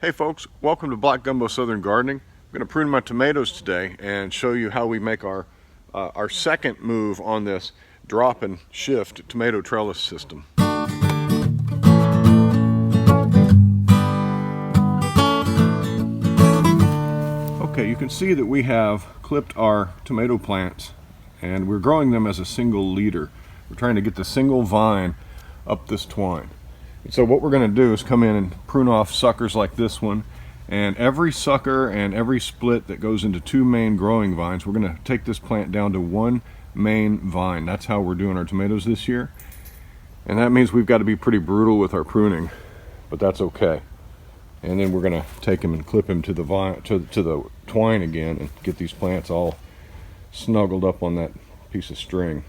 Hey folks, welcome to Black Gumbo Southern Gardening. I'm going to prune my tomatoes today and show you how we make our second move on this drop and shift tomato trellis system. Okay, you can see that we have clipped our tomato plants and we're growing them as a single leader. We're trying to get the single vine up this twine. And so what we're going to do is come in and prune off suckers like this one, and every sucker and every split that goes into two main growing vines, we're going to take this plant down to one main vine. That's how we're doing our tomatoes this year, and that means we've got to be pretty brutal with our pruning, but that's okay. And then we're going to take him and clip him to the vine, to the twine again, and get these plants all snuggled up on that piece of string.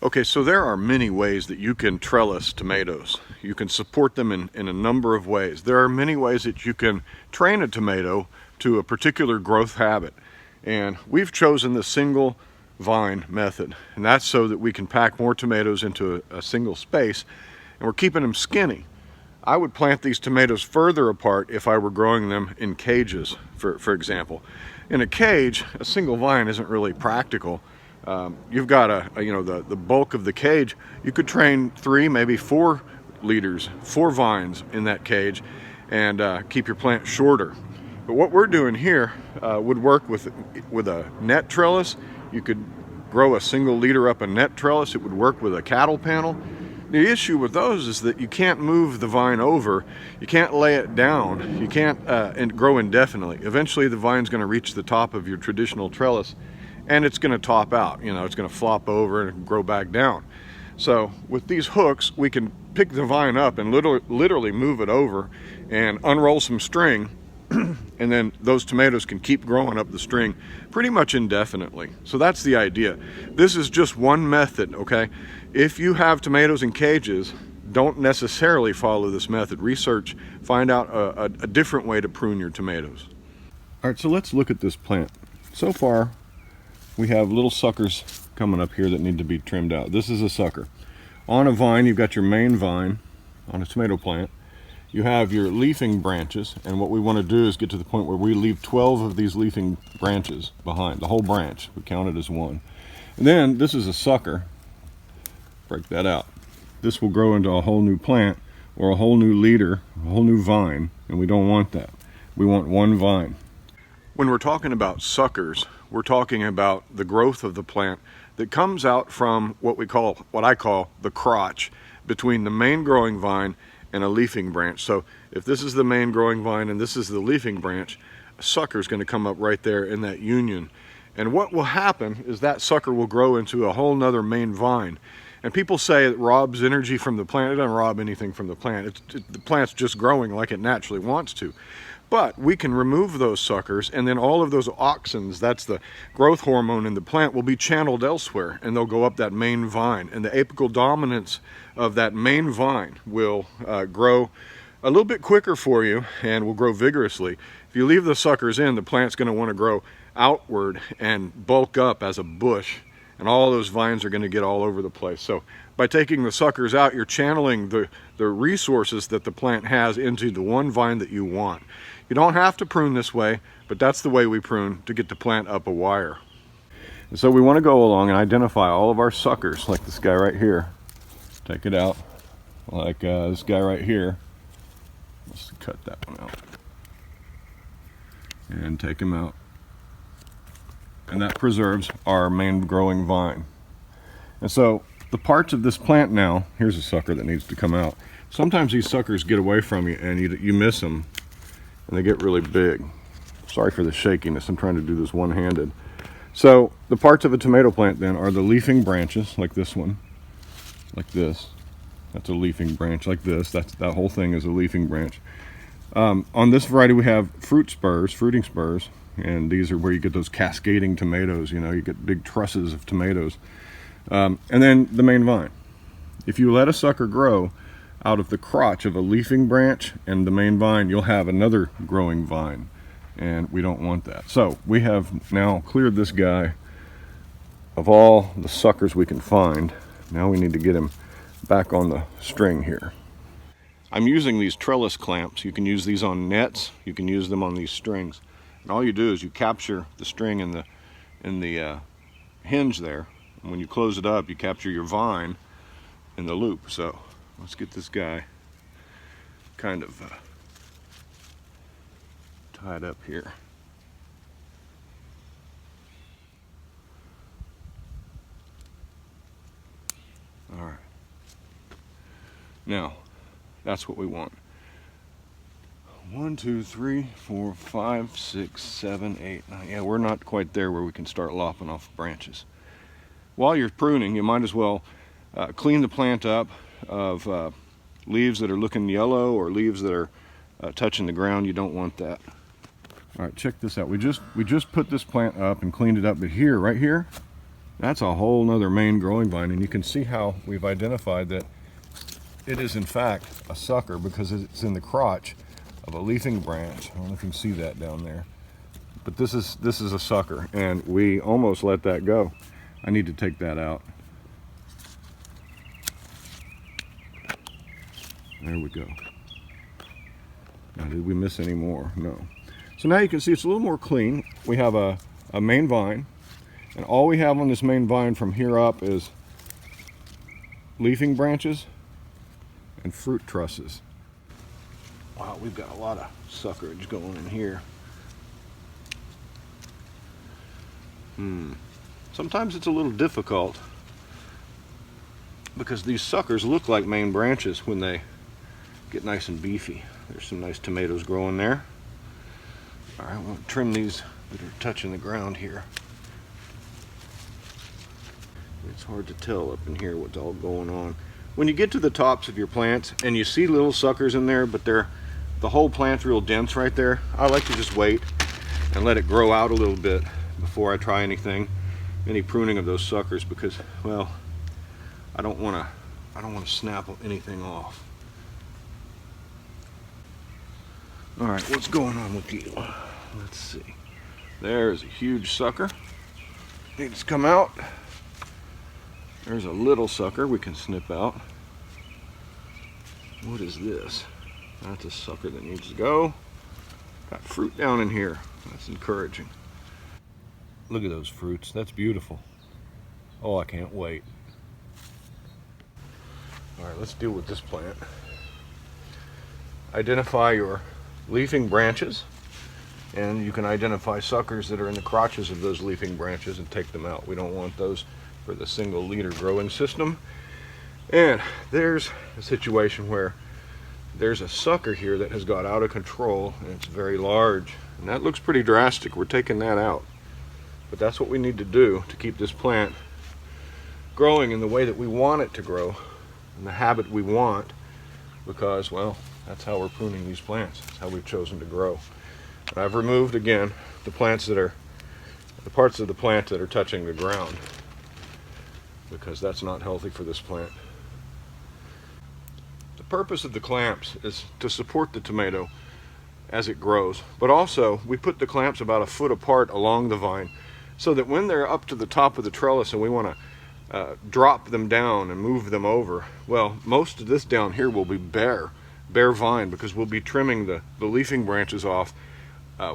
Okay, so there are many ways that you can trellis tomatoes. You can support them in a number of ways. There are many ways that you can train a tomato to a particular growth habit. And we've chosen the single vine method. And that's so that we can pack more tomatoes into a single space, and we're keeping them skinny. I would plant these tomatoes further apart if I were growing them in cages, for example. In a cage, a single vine isn't really practical. You've got the bulk of the cage. You could train 3, maybe 4 leaders, 4 vines in that cage, and keep your plant shorter. But what we're doing here would work with a net trellis. You could grow a single leader up a net trellis. It would work with a cattle panel. The issue with those is that you can't move the vine over, you can't lay it down, you can't grow indefinitely. Eventually the vine's going to reach the top of your traditional trellis, and it's going to top out. It's going to flop over and grow back down. So with these hooks, we can pick the vine up and literally move it over and unroll some string, and then those tomatoes can keep growing up the string pretty much indefinitely. So that's the idea. This is just one method, okay? If you have tomatoes in cages, don't necessarily follow this method. Research, find out a different way to prune your tomatoes. All right, so let's look at this plant. So far, we have little suckers coming up here that need to be trimmed out. This is a sucker. On a vine, you've got your main vine on a tomato plant. You have your leafing branches, and what we want to do is get to the point where we leave 12 of these leafing branches behind, the whole branch. We count it as one. And then this is a sucker. Break that out. This will grow into a whole new plant, or a whole new leader, a whole new vine, and we don't want that. We want one vine. When we're talking about suckers, we're talking about the growth of the plant that comes out from what I call the crotch, between the main growing vine and a leafing branch. So if this is the main growing vine and this is the leafing branch, a sucker is going to come up right there in that union. And what will happen is that sucker will grow into a whole nother main vine. And people say it robs energy from the plant. It doesn't rob anything from the plant. The plant's just growing like it naturally wants to. But we can remove those suckers, and then all of those auxins, that's the growth hormone in the plant, will be channeled elsewhere, and they'll go up that main vine. And the apical dominance of that main vine will grow a little bit quicker for you and will grow vigorously. If you leave the suckers in, the plant's going to want to grow outward and bulk up as a bush, and all those vines are going to get all over the place. So by taking the suckers out, you're channeling the resources that the plant has into the one vine that you want. You don't have to prune this way, but that's the way we prune to get the plant up a wire. And so we want to go along and identify all of our suckers, like this guy right here. Take it out, like this guy right here. Let's cut that one out. And take him out. And that preserves our main growing vine. And so the parts of this plant now, here's a sucker that needs to come out. Sometimes these suckers get away from you and you miss them, and they get really big. Sorry for the shakiness, I'm trying to do this one-handed. So the parts of a tomato plant then are the leafing branches, like this one, like this. That's a leafing branch, like this. That whole thing is a leafing branch. On this variety we have fruiting spurs, and these are where you get those cascading tomatoes. You get big trusses of tomatoes. And then the main vine. If you let a sucker grow out of the crotch of a leafing branch and the main vine, you'll have another growing vine, and we don't want that. So we have now cleared this guy of all the suckers we can find. Now we need to get him back on the string here. I'm using these trellis clamps. You can use these on nets, you can use them on these strings. And all you do is you capture the string in the hinge there. And when you close it up, you capture your vine in the loop. So let's get this guy kind of tied up here. All right. Now, that's what we want. 1, 2, 3, 4, 5, 6, 7, 8, 9. Yeah, we're not quite there where we can start lopping off branches. While you're pruning, you might as well clean the plant up of leaves that are looking yellow or leaves that are touching the ground. You don't want that. All right, check this out. We just put this plant up and cleaned it up, but here, right here, that's a whole nother main growing vine, and you can see how we've identified that it is in fact a sucker because it's in the crotch of a leafing branch. I don't know if you can see that down there, but this is a sucker, and we almost let that go. I need to take that out. There we go. Now, did we miss any more? No. So now you can see it's a little more clean. We have a main vine, and all we have on this main vine from here up is leafing branches and fruit trusses. Wow, we've got a lot of suckerage going in here. Sometimes it's a little difficult because these suckers look like main branches when they get nice and beefy. There's some nice tomatoes growing there. All right, we'll trim these that are touching the ground here. It's hard to tell up in here what's all going on. When you get to the tops of your plants and you see little suckers in there, but the whole plant's real dense right there, I like to just wait and let it grow out a little bit before I try any pruning of those suckers, because, well, I don't want to snap anything off. All right, what's going on with you? Let's see. There's a huge sucker. Needs to come out. There's a little sucker we can snip out. What is this? That's a sucker that needs to go. Got fruit down in here. That's encouraging. Look at those fruits. That's beautiful. Oh, I can't wait. All right, let's deal with this plant. Identify your leafing branches, and you can identify suckers that are in the crotches of those leafing branches and take them out. We don't want those for the single leader growing system. And there's a situation where there's a sucker here that has got out of control, and it's very large, and that looks pretty drastic. We're taking that out, but that's what we need to do to keep this plant growing in the way that we want it to grow, in the habit we want, because, well, that's how we're pruning these plants. That's how we've chosen to grow. And I've removed, again, the parts of the plant that are touching the ground, because that's not healthy for this plant. The purpose of the clamps is to support the tomato as it grows, but also we put the clamps about a foot apart along the vine so that when they're up to the top of the trellis and we want to drop them down and move them over, well, most of this down here will be bare vine, because we'll be trimming the leafing branches off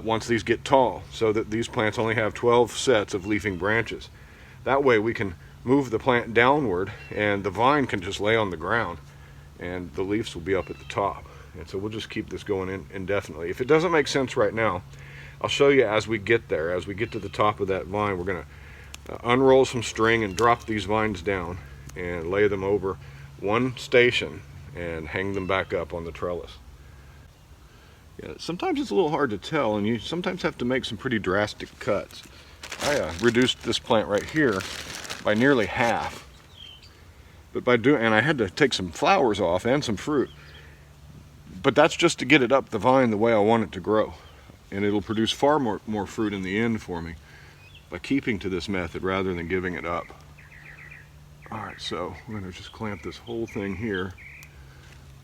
once these get tall, so that these plants only have 12 sets of leafing branches. That way we can move the plant downward and the vine can just lay on the ground and the leaves will be up at the top. And so we'll just keep this going indefinitely. If it doesn't make sense right now, I'll show you as we get there. As we get to the top of that vine, we're going to unroll some string and drop these vines down and lay them over one station and hang them back up on the trellis. Yeah, sometimes it's a little hard to tell, and you sometimes have to make some pretty drastic cuts. I reduced this plant right here by nearly half. But and I had to take some flowers off and some fruit. But that's just to get it up the vine the way I want it to grow. And it'll produce far more fruit in the end for me by keeping to this method rather than giving it up. All right, so we're gonna just clamp this whole thing here.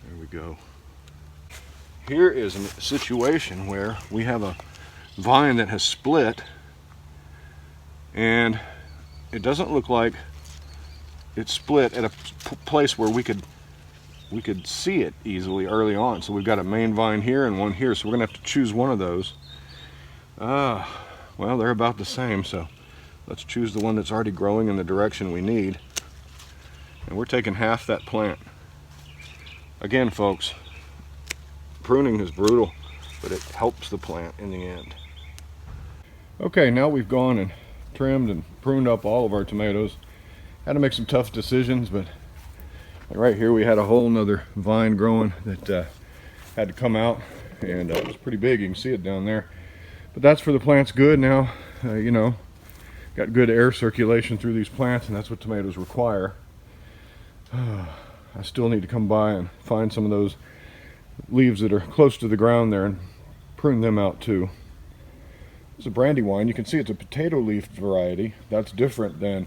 There we go. Here is a situation where we have a vine that has split, and it doesn't look like it's split at a place where we could we could see it easily early on. So we've got a main vine here and one here, so we're gonna have to choose one of those. Well, they're about the same, so let's choose the one that's already growing in the direction we need. And we're taking half that plant. Again, folks, pruning is brutal, but it helps the plant in the end. Okay, now we've gone and trimmed and pruned up all of our tomatoes. Had to make some tough decisions, but right here we had a whole nother vine growing that had to come out, and it was pretty big. You can see it down there. But that's for the plant's good now. You know, got good air circulation through these plants, and that's what tomatoes require. I still need to come by and find some of those leaves that are close to the ground there and prune them out too. It's a brandywine. You can see it's a potato leaf variety. That's different than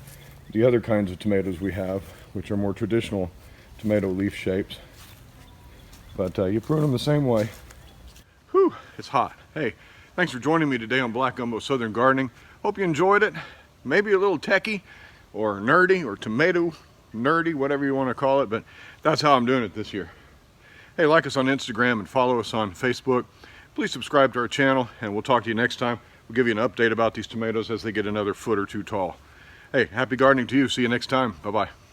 the other kinds of tomatoes we have, which are more traditional tomato leaf shapes. But you prune them the same way. Whew, it's hot. Hey, thanks for joining me today on Black Gumbo Southern Gardening. Hope you enjoyed it. Maybe a little techie or nerdy or tomato nerdy, whatever you want to call it, but that's how I'm doing it this year. Hey, like us on Instagram and follow us on Facebook. Please subscribe to our channel, and we'll talk to you next time. We'll give you an update about these tomatoes as they get another foot or two tall. Hey, happy gardening to you. See you next time. Bye-bye.